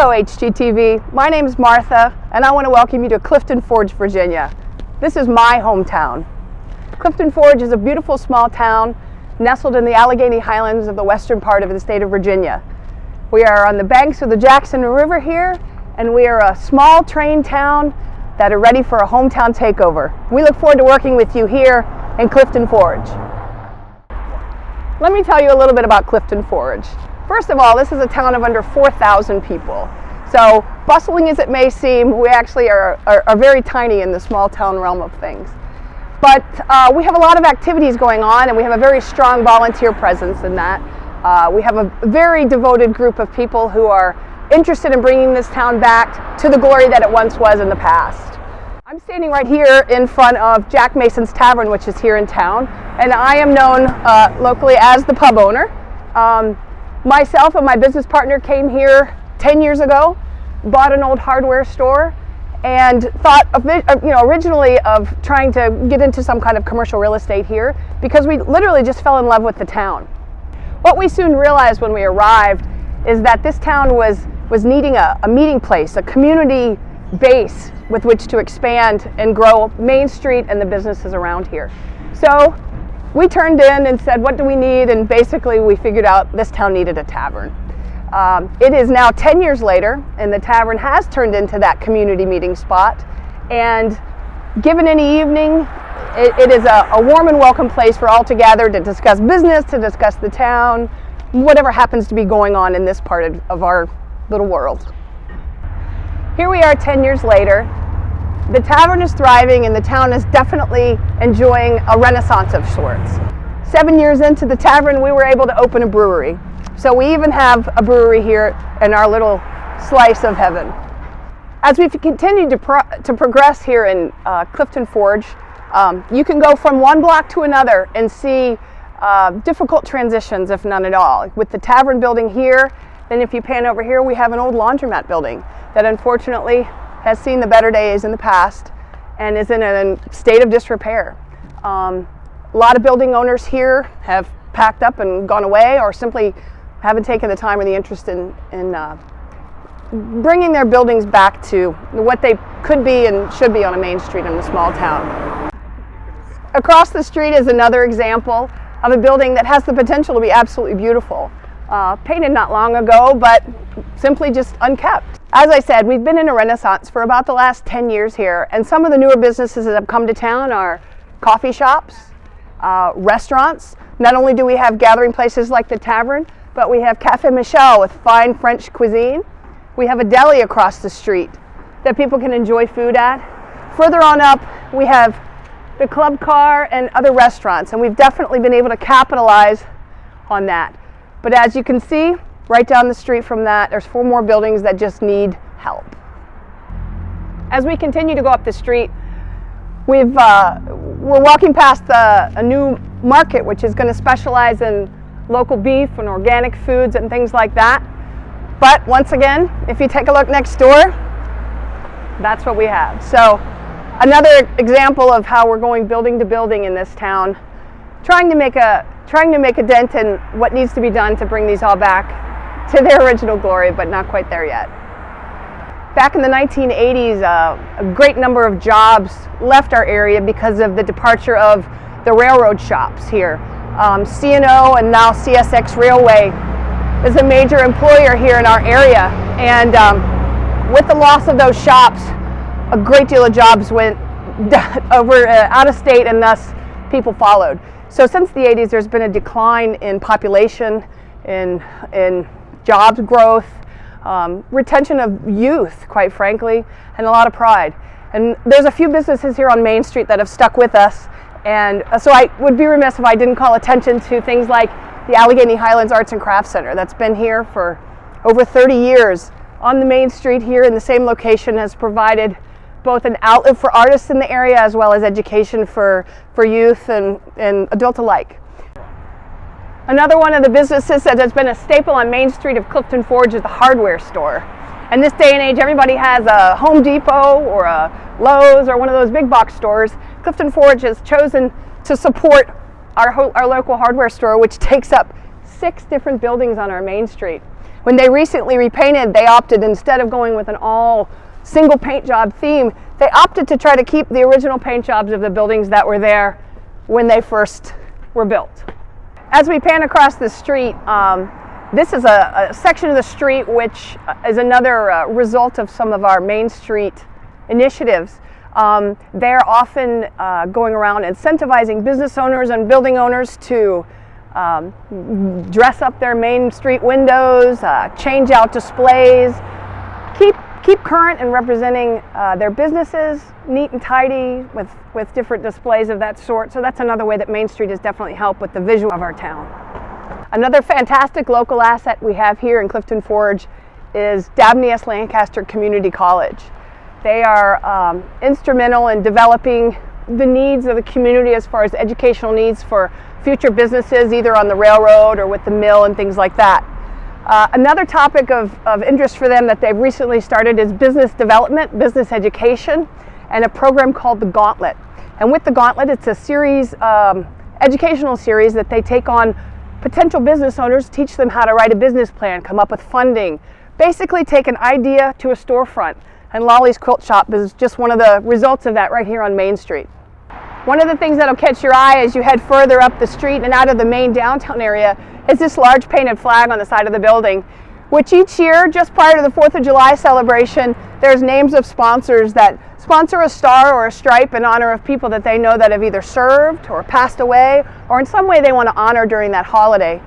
Hello HGTV, my name is Martha and I want to welcome you to Clifton Forge, Virginia. This is my hometown. Clifton Forge is a beautiful small town nestled in the Allegheny Highlands of the western part of the state of Virginia. We are on the banks of the Jackson River here, and we are a small train town that are ready for a hometown takeover. We look forward to working with you here in Clifton Forge. Let me tell you a little bit about Clifton Forge. First of all, this is a town of under 4,000 people. So bustling as it may seem, we actually are very tiny in the small town realm of things. But we have a lot of activities going on, and we have a very strong volunteer presence in that. We have a very devoted group of people who are interested in bringing this town back to the glory that it once was in the past. I'm standing right here in front of Jack Mason's Tavern, which is here in town, and I am known locally as the pub owner. Myself and my business partner came here 10 years ago, bought an old hardware store, and thought of, originally of trying to get into some kind of commercial real estate here because we literally just fell in love with the town. What we soon realized when we arrived is that this town was needing a meeting place, a community base with which to expand and grow Main Street and the businesses around here. So we turned in and said, what do we need? And basically we figured out this town needed a tavern. It is now 10 years later, and the tavern has turned into that community meeting spot. And given any evening, it is a warm and welcome place for all to gather to discuss business, to discuss the town, whatever happens to be going on in this part of our little world. Here we are 10 years later. The tavern is thriving, and the town is definitely enjoying a renaissance of sorts. 7 years into the tavern, we were able to open a brewery. So we even have a brewery here in our little slice of heaven. As we've continued to progress here in Clifton Forge, you can go from one block to another and see difficult transitions, if none at all. With the tavern building here, then if you pan over here, we have an old laundromat building that unfortunately has seen the better days in the past and is in a state of disrepair. A lot of building owners here have packed up and gone away, or simply haven't taken the time or the interest in bringing their buildings back to what they could be and should be on a main street in a small town. Across the street is another example of a building that has the potential to be absolutely beautiful. Painted not long ago, but simply just unkept. As I said, we've been in a renaissance for about the last 10 years here, and some of the newer businesses that have come to town are coffee shops, restaurants. Not only do we have gathering places like the tavern, but we have Café Michel with fine French cuisine. We have a deli across the street that people can enjoy food at. Further on up, we have the club car and other restaurants, and we've definitely been able to capitalize on that. But as you can see, right down the street from that, there's 4 more buildings that just need help. As we continue to go up the street, we're walking past a new market which is going to specialize in local beef and organic foods and things like that. But once again, if you take a look next door, that's what we have. So another example of how we're going building to building in this town, trying to make a dent in what needs to be done to bring these all back to their original glory, but not quite there yet. Back in the 1980s, a great number of jobs left our area because of the departure of the railroad shops here. C&O and now CSX Railway is a major employer here in our area, and with the loss of those shops, a great deal of jobs went over out of state, and thus people followed. So since the 80s, there's been a decline in population, in jobs growth, retention of youth, quite frankly, and a lot of pride. And there's a few businesses here on Main Street that have stuck with us, and so I would be remiss if I didn't call attention to things like the Allegheny Highlands Arts and Crafts Center that's been here for over 30 years on the Main Street here in the same location, has provided both an outlet for artists in the area as well as education for youth and adult alike. Another one of the businesses that has been a staple on Main Street of Clifton Forge is the hardware store. In this day and age, everybody has a Home Depot or a Lowe's or one of those big box stores. Clifton Forge has chosen to support our local hardware store, which takes up 6 different buildings on our Main Street. When they recently repainted, they opted, instead of going with an all single paint job theme, they opted to try to keep the original paint jobs of the buildings that were there when they first were built. As we pan across the street, this is a section of the street which is another result of some of our Main Street initiatives. They're often going around incentivizing business owners and building owners to dress up their Main Street windows, change out displays, keep current and representing their businesses neat and tidy with different displays of that sort. So that's another way that Main Street has definitely helped with the visual of our town. Another fantastic local asset we have here in Clifton Forge is Dabney S. Lancaster Community College. They are instrumental in developing the needs of the community as far as educational needs for future businesses, either on the railroad or with the mill and things like that. Another topic of interest for them that they've recently started is business development, business education, and a program called the Gauntlet. And with the Gauntlet, it's a series, educational series that they take on potential business owners, teach them how to write a business plan, come up with funding, basically take an idea to a storefront. And Lolly's Quilt Shop is just one of the results of that right here on Main Street. One of the things that'll catch your eye as you head further up the street and out of the main downtown area is this large painted flag on the side of the building, which each year, just prior to the 4th of July celebration, there's names of sponsors that sponsor a star or a stripe in honor of people that they know that have either served or passed away, or in some way they want to honor during that holiday.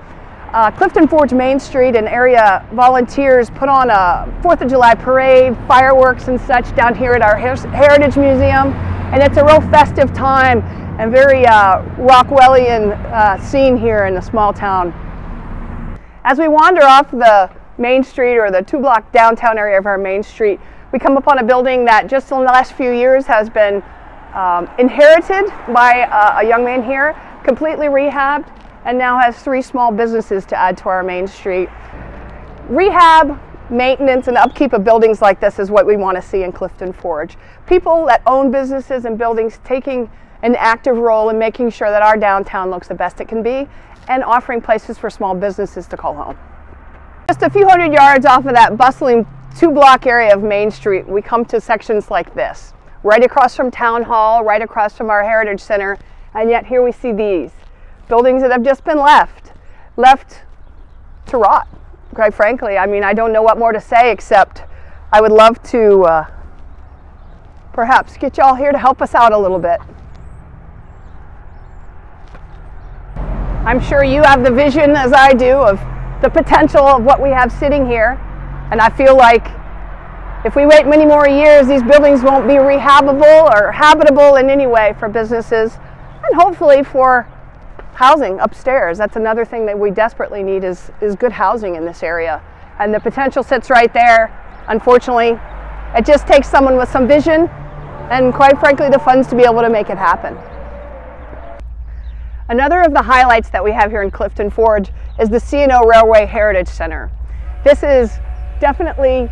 Clifton Forge Main Street and area volunteers put on a 4th of July parade, fireworks and such down here at our Heritage Museum, and it's a real festive time and very Rockwellian scene here in the small town. As we wander off the Main Street, or the 2-block downtown area of our Main Street, we come upon a building that just in the last few years has been inherited by a young man here, completely rehabbed, and now has 3 small businesses to add to our Main Street. Rehab, maintenance, and upkeep of buildings like this is what we want to see in Clifton Forge. People that own businesses and buildings taking an active role in making sure that our downtown looks the best it can be, and offering places for small businesses to call home. Just a few hundred yards off of that bustling 2-block area of Main Street, we come to sections like this, right across from Town Hall, right across from our Heritage Center, and yet here we see these buildings that have just been left to rot, quite frankly. I mean, I don't know what more to say, except I would love to perhaps get y'all here to help us out a little bit. I'm sure you have the vision, as I do, of the potential of what we have sitting here, and I feel like if we wait many more years, these buildings won't be rehabable or habitable in any way for businesses, and hopefully for housing upstairs. That's another thing that we desperately need is good housing in this area, and the potential sits right there. Unfortunately, it just takes someone with some vision and, quite frankly, the funds to be able to make it happen. Another of the highlights that we have here in Clifton Forge is the C&O Railway Heritage Center. This is definitely,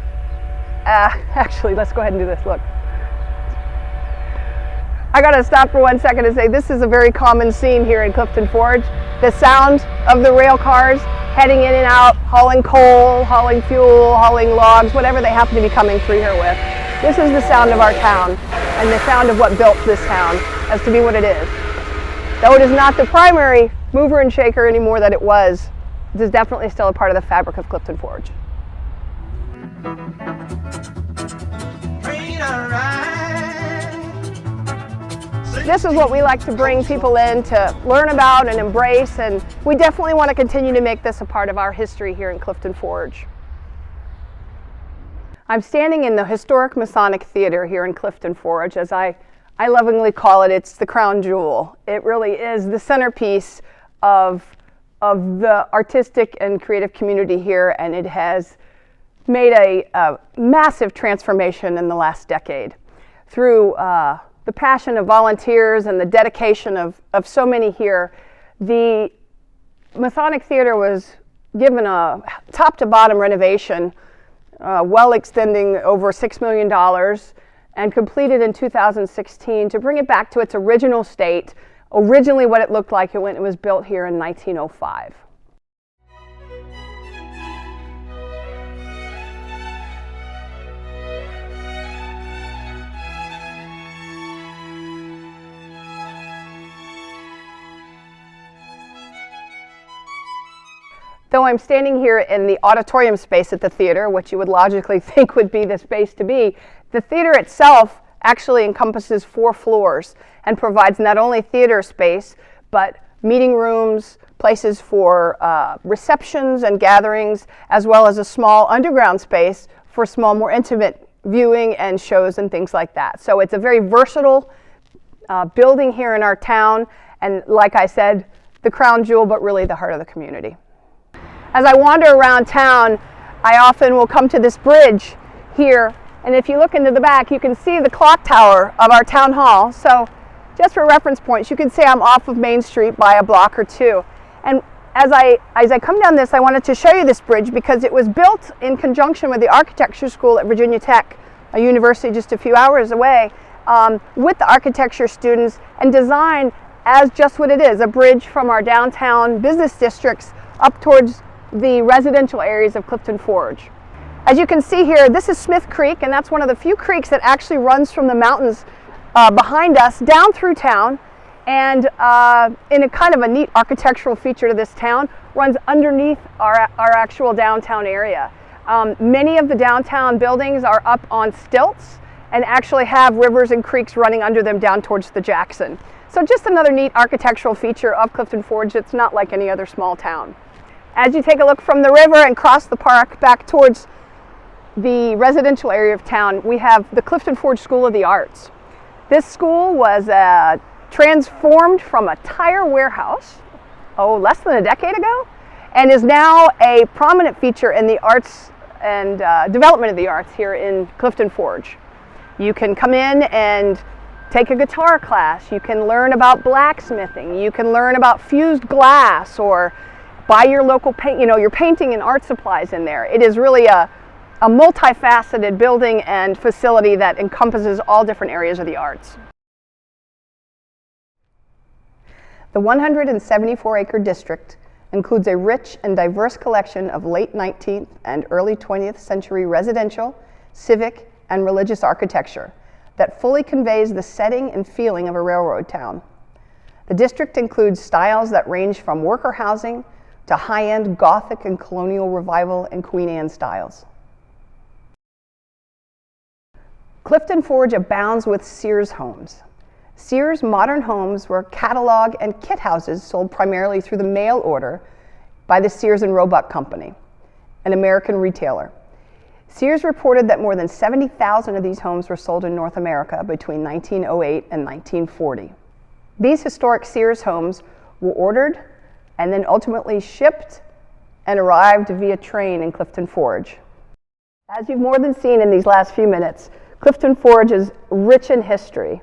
actually, let's go ahead and do this, look. I gotta stop for 1 second and say this is a very common scene here in Clifton Forge. The sound of the rail cars heading in and out, hauling coal, hauling fuel, hauling logs, whatever they happen to be coming through here with. This is the sound of our town and the sound of what built this town as to be what it is. Though it is not the primary mover and shaker anymore that it was, it is definitely still a part of the fabric of Clifton Forge. This is what we like to bring people in to learn about and embrace, and we definitely want to continue to make this a part of our history here in Clifton Forge. I'm standing in the historic Masonic Theater here in Clifton Forge. As I lovingly call it, it's the crown jewel. It really is the centerpiece of the artistic and creative community here, and it has made a massive transformation in the last decade through the passion of volunteers and the dedication of so many here. The Masonic Theater was given a top to bottom renovation, well extending over $6 million, and completed in 2016 to bring it back to its original state, originally what it looked like when it was built here in 1905. Though I'm standing here in the auditorium space at the theater, which you would logically think would be the space to be, the theater itself actually encompasses 4 floors and provides not only theater space, but meeting rooms, places for receptions and gatherings, as well as a small underground space for small, more intimate viewing and shows and things like that. So it's a very versatile building here in our town, and like I said, the crown jewel, but really the heart of the community. As I wander around town, I often will come to this bridge here, and if you look into the back, you can see the clock tower of our town hall. So just for reference points, you can see I'm off of Main Street by a block or two. And as I come down this, I wanted to show you this bridge because it was built in conjunction with the architecture school at Virginia Tech, a university just a few hours away, with the architecture students, and designed as just what it is, a bridge from our downtown business districts up towards the residential areas of Clifton Forge. As you can see here, this is Smith Creek, and that's one of the few creeks that actually runs from the mountains behind us down through town, and in a kind of a neat architectural feature to this town, runs underneath our actual downtown area. Many of the downtown buildings are up on stilts and actually have rivers and creeks running under them down towards the Jackson. So just another neat architectural feature of Clifton Forge that's not like any other small town. As you take a look from the river and cross the park back towards the residential area of town, we have the Clifton Forge School of the Arts. This school was transformed from a tire warehouse, less than a decade ago, and is now a prominent feature in the arts and development of the arts here in Clifton Forge. You can come in and take a guitar class, you can learn about blacksmithing, you can learn about fused glass, or buy your local paint, your painting and art supplies in there. It is really a multifaceted building and facility that encompasses all different areas of the arts. The 174-acre district includes a rich and diverse collection of late 19th and early 20th century residential, civic, and religious architecture that fully conveys the setting and feeling of a railroad town. The district includes styles that range from worker housing to high-end Gothic and Colonial Revival and Queen Anne styles. Clifton Forge abounds with Sears homes. Sears modern homes were catalog and kit houses sold primarily through the mail order by the Sears and Roebuck Company, an American retailer. Sears reported that more than 70,000 of these homes were sold in North America between 1908 and 1940. These historic Sears homes were ordered and then ultimately shipped and arrived via train in Clifton Forge. As you've more than seen in these last few minutes, Clifton Forge is rich in history.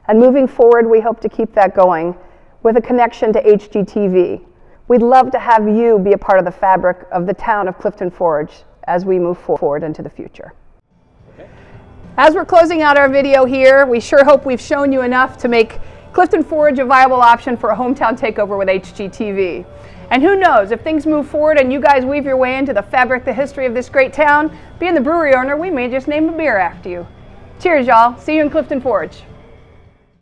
And moving forward, we hope to keep that going with a connection to HGTV. We'd love to have you be a part of the fabric of the town of Clifton Forge as we move forward into the future. Okay. As we're closing out our video here, we sure hope we've shown you enough to make Clifton Forge a viable option for a hometown takeover with HGTV. And who knows, if things move forward and you guys weave your way into the fabric, the history of this great town, being the brewery owner, we may just name a beer after you. Cheers, y'all. See you in Clifton Forge.